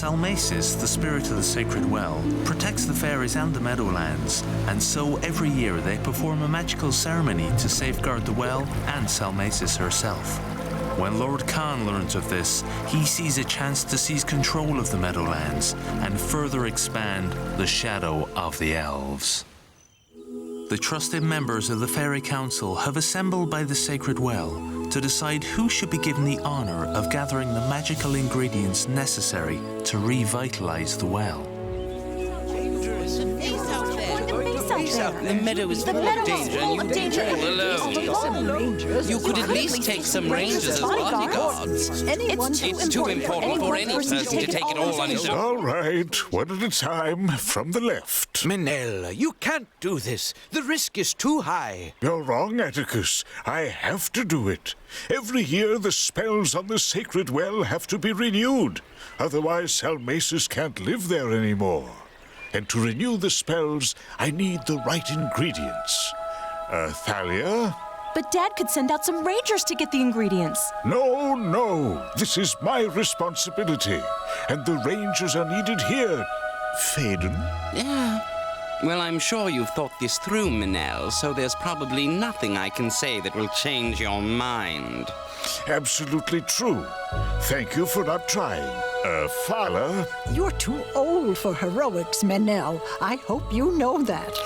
Salmacis, the spirit of the sacred well, protects the fairies and the meadowlands, and so every year they perform a magical ceremony to safeguard the well and Salmacis herself. When Lord Khan learns of this, he sees a chance to seize control of the meadowlands and further expand the shadow of the elves. The trusted members of the Fairy Council have assembled by the sacred well to decide who should be given the honor of gathering the magical ingredients necessary to revitalize the well. The meadow is full of danger, and you're all alone. You could at least take some rangers as bodyguards. It's too important for any person to take it all on his own. All right, one at a time, from the left. Manel, you can't do this. The risk is too high. You're wrong, Atticus. I have to do it. Every year the spells on the sacred well have to be renewed. Otherwise, Salmacis can't live there anymore. And to renew the spells, I need the right ingredients. Thalia? But Dad could send out some rangers to get the ingredients. No. This is my responsibility. And the rangers are needed here. Phaedon? Yeah. Well, I'm sure you've thought this through, Manel, so there's probably nothing I can say that will change your mind. Absolutely true. Thank you for not trying. Fala? You're too old for heroics, Manel. I hope you know that.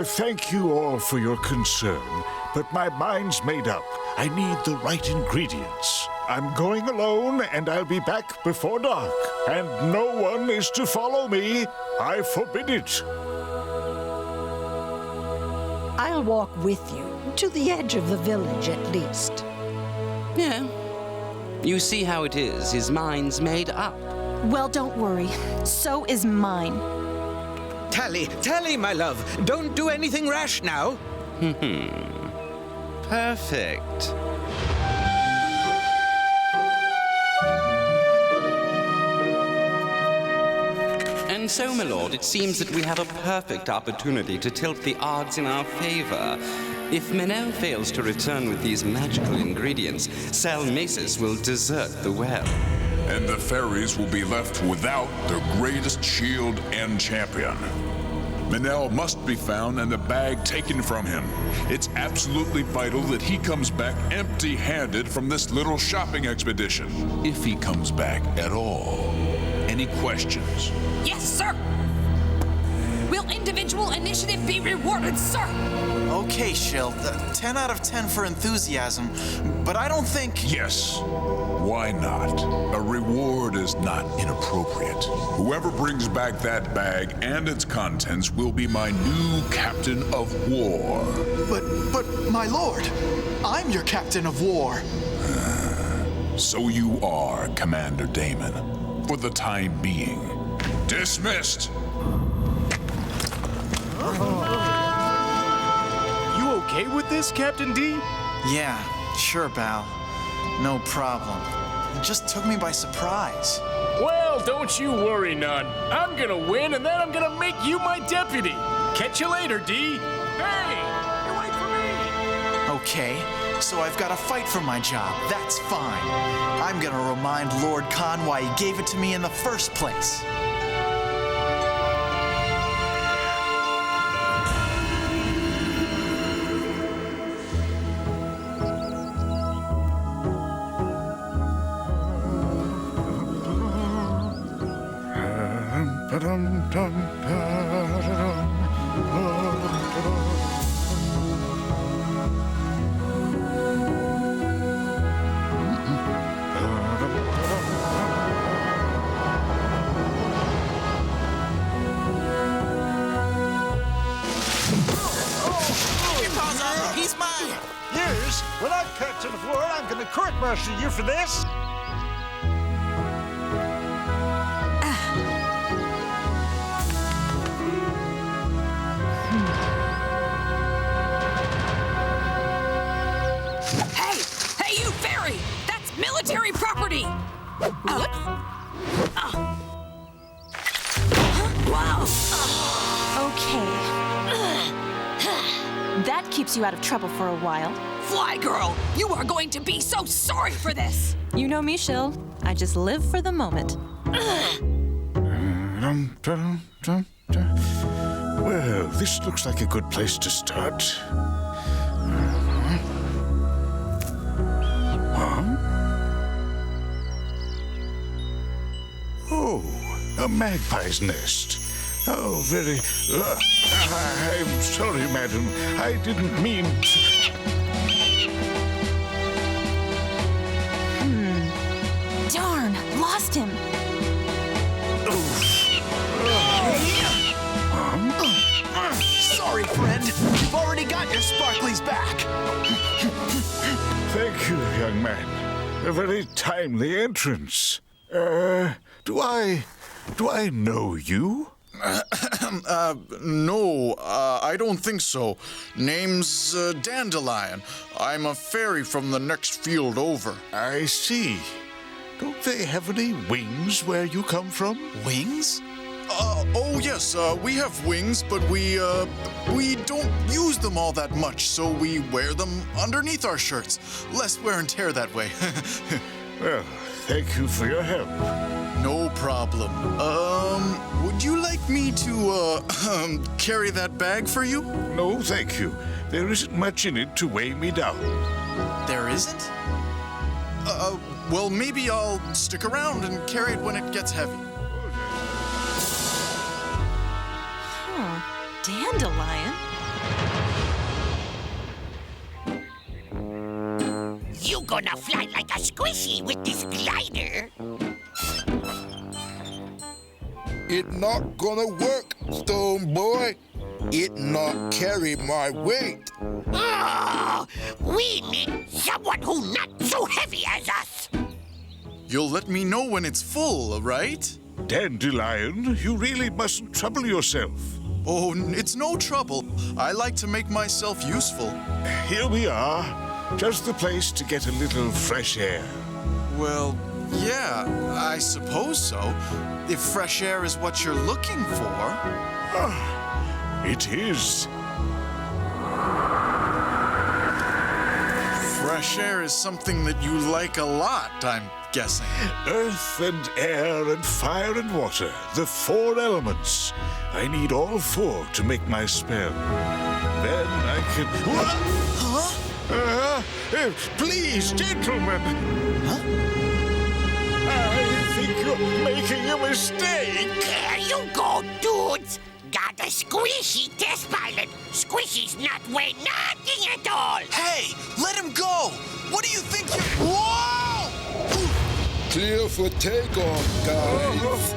Thank you all for your concern, but my mind's made up. I need the right ingredients. I'm going alone, and I'll be back before dark. And no one is to follow me. I forbid it. I'll walk with you, to the edge of the village at least. Yeah. You see how it is. His mind's made up. Well, don't worry. So is mine. Tally, my love. Don't do anything rash now. Perfect. And so, my lord, it seems that we have a perfect opportunity to tilt the odds in our favor. If Manel fails to return with these magical ingredients, Salmacis will desert the well. And the fairies will be left without their greatest shield and champion. Manel must be found and the bag taken from him. It's absolutely vital that he comes back empty-handed from this little shopping expedition. If he comes back at all. Any questions? Yes, sir! Will individual initiative be rewarded, sir? Okay, Shield. 10 out of 10 for enthusiasm, but I don't think... Yes. Why not? A reward is not inappropriate. Whoever brings back that bag and its contents will be my new captain of war. But, my lord, I'm your captain of war. So you are, Commander Damon. For the time being. Dismissed! You okay with this, Captain D? Yeah, sure, Bal. No problem. It just took me by surprise. Well, don't you worry none. I'm gonna win, and then I'm gonna make you my deputy. Catch you later, D. Hey, you wait for me. Okay, so I've got to fight for my job. That's fine. I'm gonna remind Lord Khan why he gave it to me in the first place. He's mine! Yes? Well, I'm Captain of War. I'm going to court-martial you for this. Hey, you fairy! That's military property! Whoops. Wow! Okay. That keeps you out of trouble for a while. Fly girl, you are going to be so sorry for this! You know me, Shill. I just live for the moment. Well, this looks like a good place to start. Oh, a magpie's nest. Oh, very... I'm sorry, madam. I didn't mean to... Darn, lost him. Sorry, friend. You've already got your sparklies back. Thank you, young man. A very timely entrance. Do I know you? No, I don't think so. Name's Dandelion. I'm a fairy from the next field over. I see. Don't they have any wings where you come from? Wings? Oh yes, we have wings, but we don't use them all that much, so we wear them underneath our shirts. Less wear and tear that way. Well, thank you for your help. No problem. Would you like me to, carry that bag for you? No, thank you. There isn't much in it to weigh me down. There isn't? Well, maybe I'll stick around and carry it when it gets heavy. Dandelion? You gonna fly like a squishy with this glider? It not gonna work, Stone Boy. It not carry my weight. Oh, we need someone who not so heavy as us. You'll let me know when it's full, right? Dandelion, you really mustn't trouble yourself. Oh, it's no trouble. I like to make myself useful. Here we are. Just the place to get a little fresh air. Well, yeah, I suppose so. If fresh air is what you're looking for. It is. Fresh air is something that you like a lot, I'm guessing. Earth and air and fire and water, the 4 elements. I need all 4 to make my spell. Then I can... Huh? Please, gentlemen. Huh? I think you're making a mistake. There you go, dudes. Got a squishy test pilot. Squishy's not weigh nothing at all. Hey, let him go. What do you think you're... Whoa! Clear for takeoff, guys.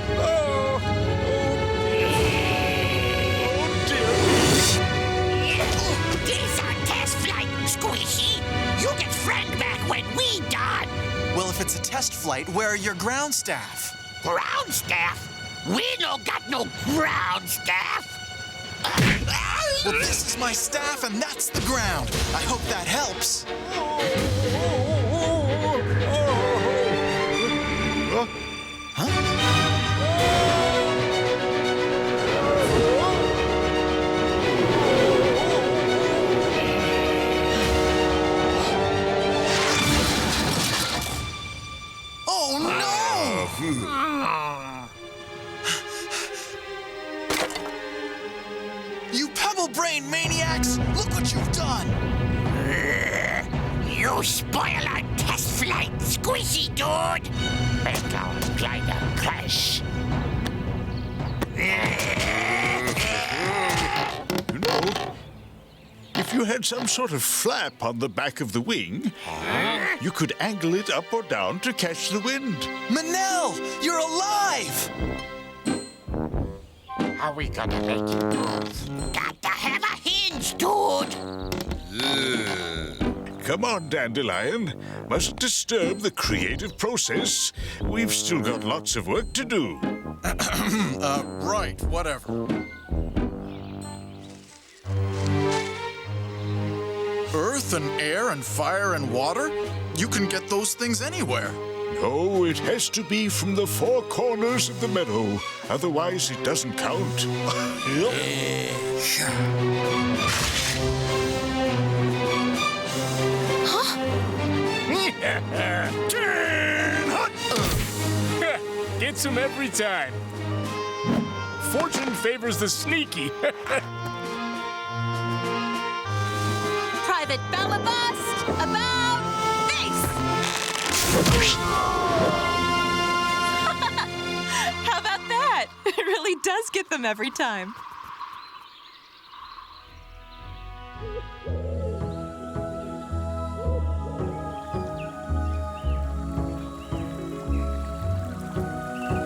This our test flight, Squishy. You get friend back when we done. Well, if it's a test flight, where are your ground staff? Ground staff? We no got no ground staff. Well, this is my staff, and that's the ground. I hope that helps. Oh, no! You pebble-brain maniacs! Look what you've done! You spoil our test flight, Squishy dude! Make our glider crash. You know, if you had some sort of flap on the back of the wing, you could angle it up or down to catch the wind. Manel, you're alive! How we gonna make it move? Got to have a hinge, dude! Come on, Dandelion. Mustn't disturb the creative process. We've still got lots of work to do. Right, whatever. Earth and air and fire and water? You can get those things anywhere. No, it has to be from the 4 corners of the meadow. Otherwise, it doesn't count. Gets him every time. fortune favors the sneaky. Private Ballabust, about face! How about that? It really does get them every time.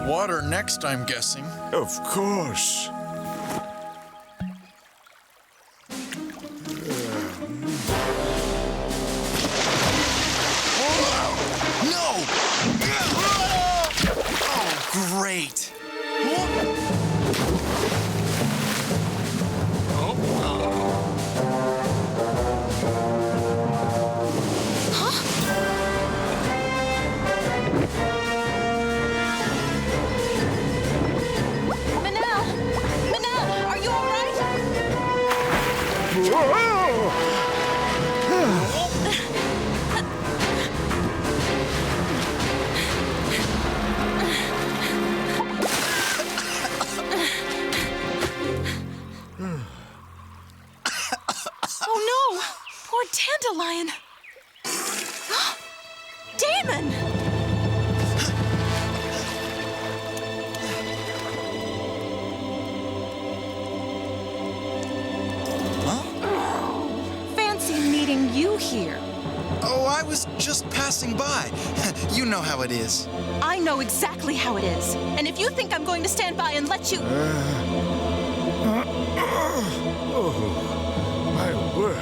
Water next, I'm guessing. Of course. No! Oh, great. Manel, are you all right? Oh no! Poor Dandelion! Damon! Fancy meeting you here. Oh, I was just passing by. You know how it is. I know exactly how it is. And if you think I'm going to stand by and let you... Oh, my word.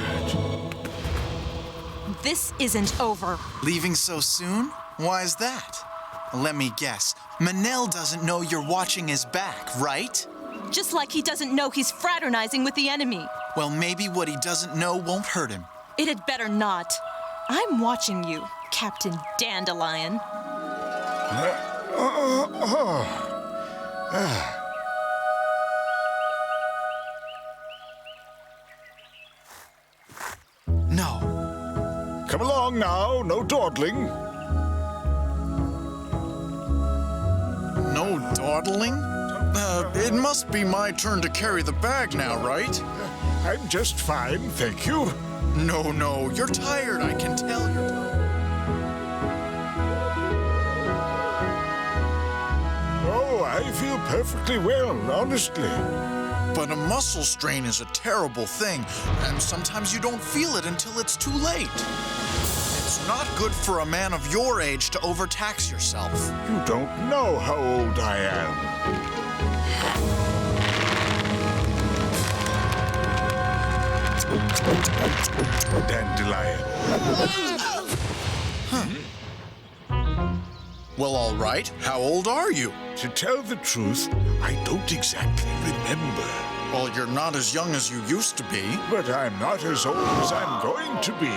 This isn't over. Leaving so soon? Why is that? Let me guess. Manel doesn't know you're watching his back, right? Just like he doesn't know he's fraternizing with the enemy. Well, maybe what he doesn't know won't hurt him. It had better not. I'm watching you, Captain Dandelion. No. Come along now, no dawdling. No dawdling? It must be my turn to carry the bag now, right? I'm just fine, thank you. No, you're tired, I can tell you're tired. Oh, I feel perfectly well, honestly. But a muscle strain is a terrible thing, and sometimes you don't feel it until it's too late. It's not good for a man of your age to overtax yourself. You don't know how old I am. Dandelion. Well, all right. How old are you? To tell the truth, I don't exactly remember. Well, you're not as young as you used to be. But I'm not as old as I'm going to be.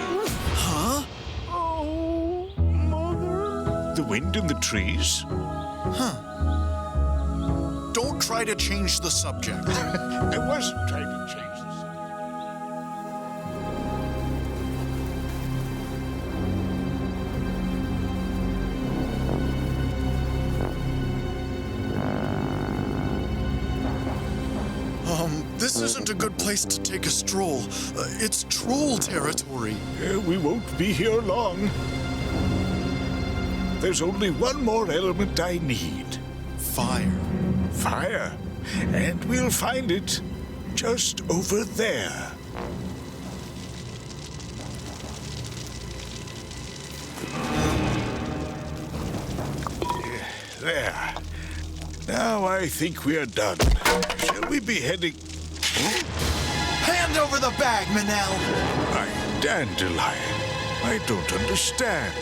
Huh? Oh, Mother. The wind in the trees? Huh. Don't try to change the subject. I wasn't trying to change the subject. This isn't a good place to take a stroll. It's troll territory. We won't be here long. There's only one more element I need. Fire. Fire. And we'll find it just over there. There. Now I think we are done. Shall we be heading... Hand over the bag, Manel! My Dandelion, I don't understand.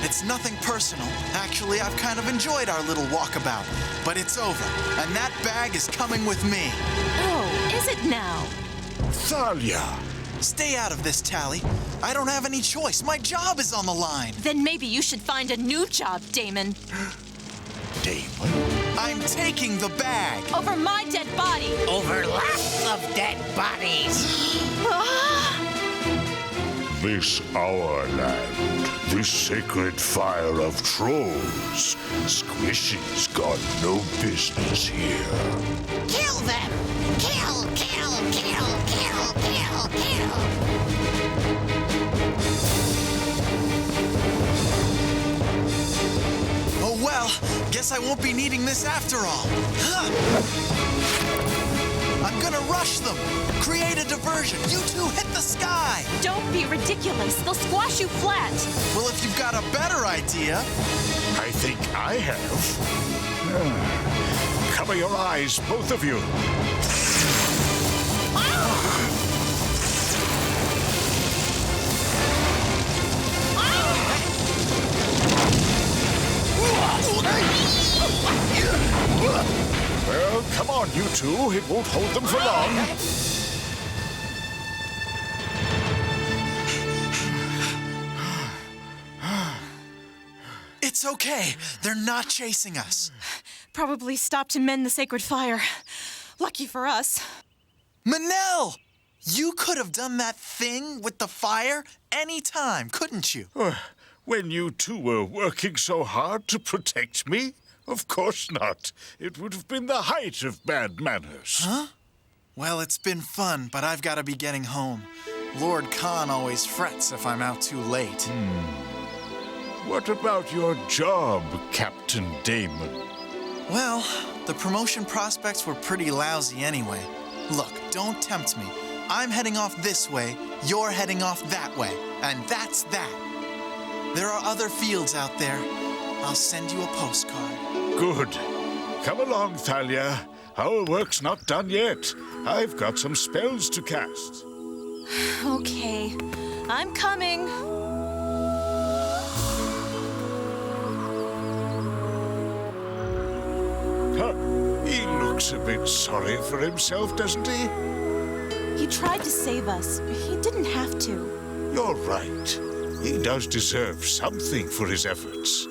It's nothing personal. Actually, I've kind of enjoyed our little walkabout. But it's over, and that bag is coming with me. Oh, is it now? Thalia! Stay out of this, Tally. I don't have any choice. My job is on the line. Then maybe you should find a new job, Damon. Damon? I'm taking the bag. Over my dead body. Over lots of dead bodies. this our land, this sacred fire of trolls. Squishy's got no business here. Kill them! Kill, kill, kill, kill, kill, kill! Oh well, guess I won't be needing this after all. I'm gonna rush them. Create a diversion. You two hit the sky. Don't be ridiculous. They'll squash you flat. Well, if you've got a better idea. I think I have. Cover your eyes, both of you. Well, come on, you two. It won't hold them for long. It's okay. They're not chasing us. Probably stopped to mend the sacred fire. Lucky for us. Manel! You could have done that thing with the fire any time, couldn't you? When you two were working so hard to protect me? Of course not. It would have been the height of bad manners. Huh? Well, it's been fun, but I've got to be getting home. Lord Khan always frets if I'm out too late. What about your job, Captain Damon? Well, the promotion prospects were pretty lousy anyway. Look, don't tempt me. I'm heading off this way, you're heading off that way, and that's that. There are other fields out there. I'll send you a postcard. Good. Come along, Thalia. Our work's not done yet. I've got some spells to cast. Okay, I'm coming. Huh. He looks a bit sorry for himself, doesn't he? He tried to save us. He didn't have to. You're right. He does deserve something for his efforts.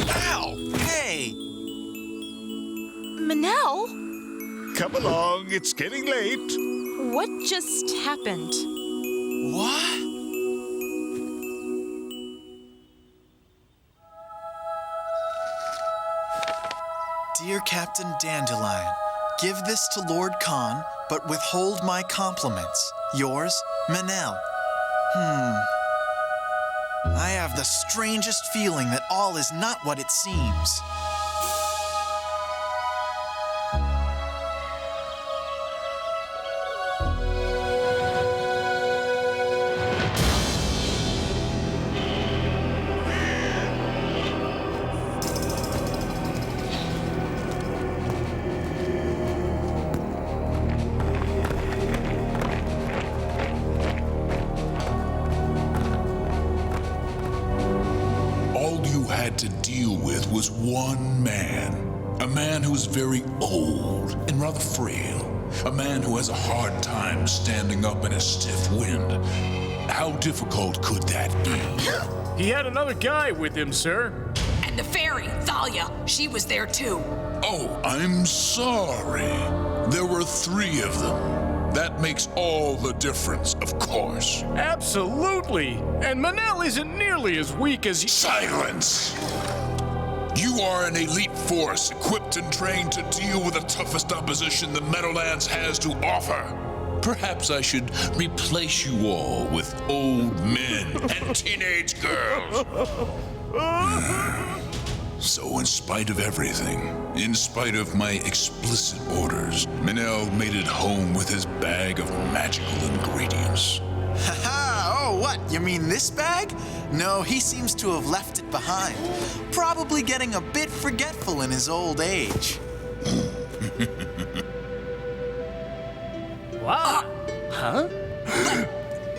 Ow! Hey! Manel? Come along, it's getting late. What just happened? What? Dear Captain Dandelion, give this to Lord Khan, but withhold my compliments. Yours, Manel. I have the strangest feeling that all is not what it seems. To deal with was one man. A man who is very old and rather frail. A man who has a hard time standing up in a stiff wind. How difficult could that be? He had another guy with him, sir. And the fairy, Thalia, she was there too. Oh, I'm sorry. There were 3 of them. That makes all the difference, of course. Absolutely. And Manel isn't nearly as weak as Silence! You are an elite force equipped and trained to deal with the toughest opposition the Meadowlands has to offer. Perhaps I should replace you all with old men and teenage girls. So in spite of everything, in spite of my explicit orders, Manel made it home with his bag of magical ingredients. Haha! Oh, what? You mean this bag? No, he seems to have left it behind. Probably getting a bit forgetful in his old age. Wow. Huh?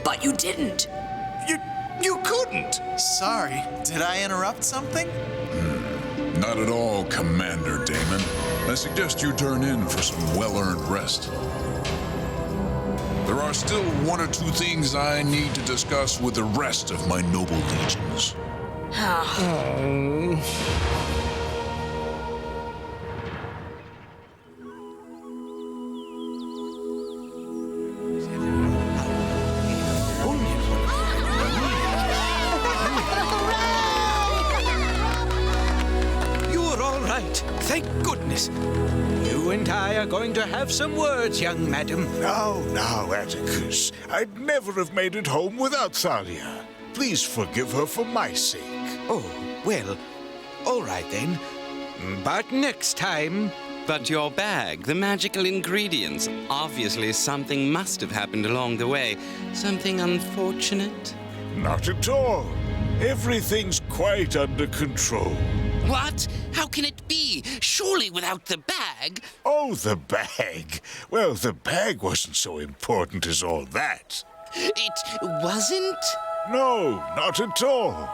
But you didn't. You couldn't! Sorry, did I interrupt something? Not at all, Commander Damon. I suggest you turn in for some well-earned rest. There are still 1 or 2 things I need to discuss with the rest of my noble legions. please. You and I are going to have some words, young madam. Now, Atticus. I'd never have made it home without Thalia. Please forgive her for my sake. Oh, well, all right then. But next time... But your bag, the magical ingredients, obviously something must have happened along the way. Something unfortunate? Not at all. Everything's quite under control. What? How can it be? Surely without the bag? Oh, the bag. Well, the bag wasn't so important as all that. It wasn't? No, not at all.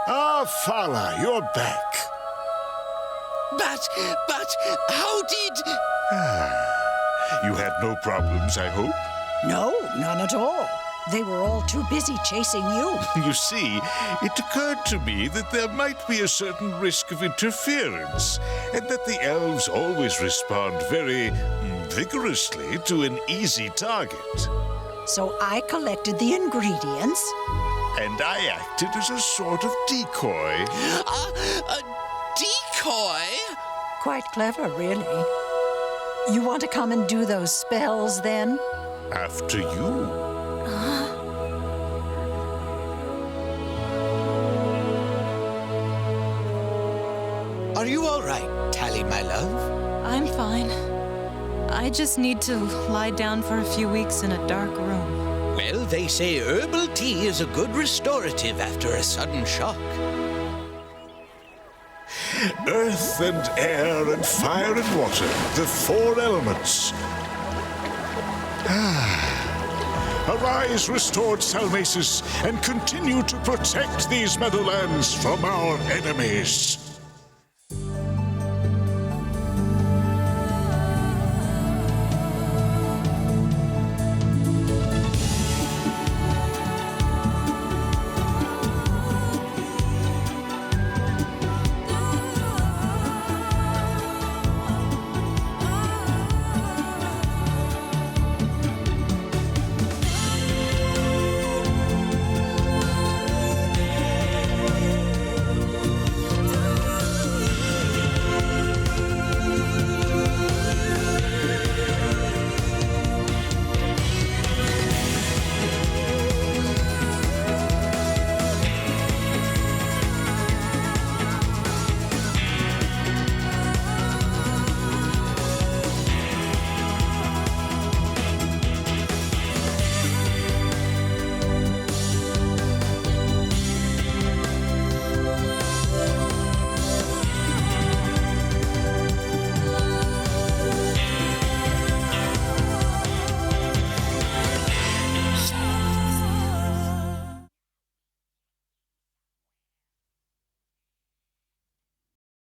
Ah, Fala, you're back. But, how did... You had no problems, I hope? No, none at all. They were all too busy chasing you. You see, it occurred to me that there might be a certain risk of interference, and that the elves always respond very vigorously to an easy target. So I collected the ingredients. And I acted as a sort of decoy. A decoy? Quite clever, really. You want to come and do those spells, then? After you. Are you all right, Tally, my love? I'm fine. I just need to lie down for a few weeks in a dark room. Well, they say herbal tea is a good restorative after a sudden shock. Earth and air and fire and water, the four elements. Arise, restored Salmacis, and continue to protect these meadowlands from our enemies.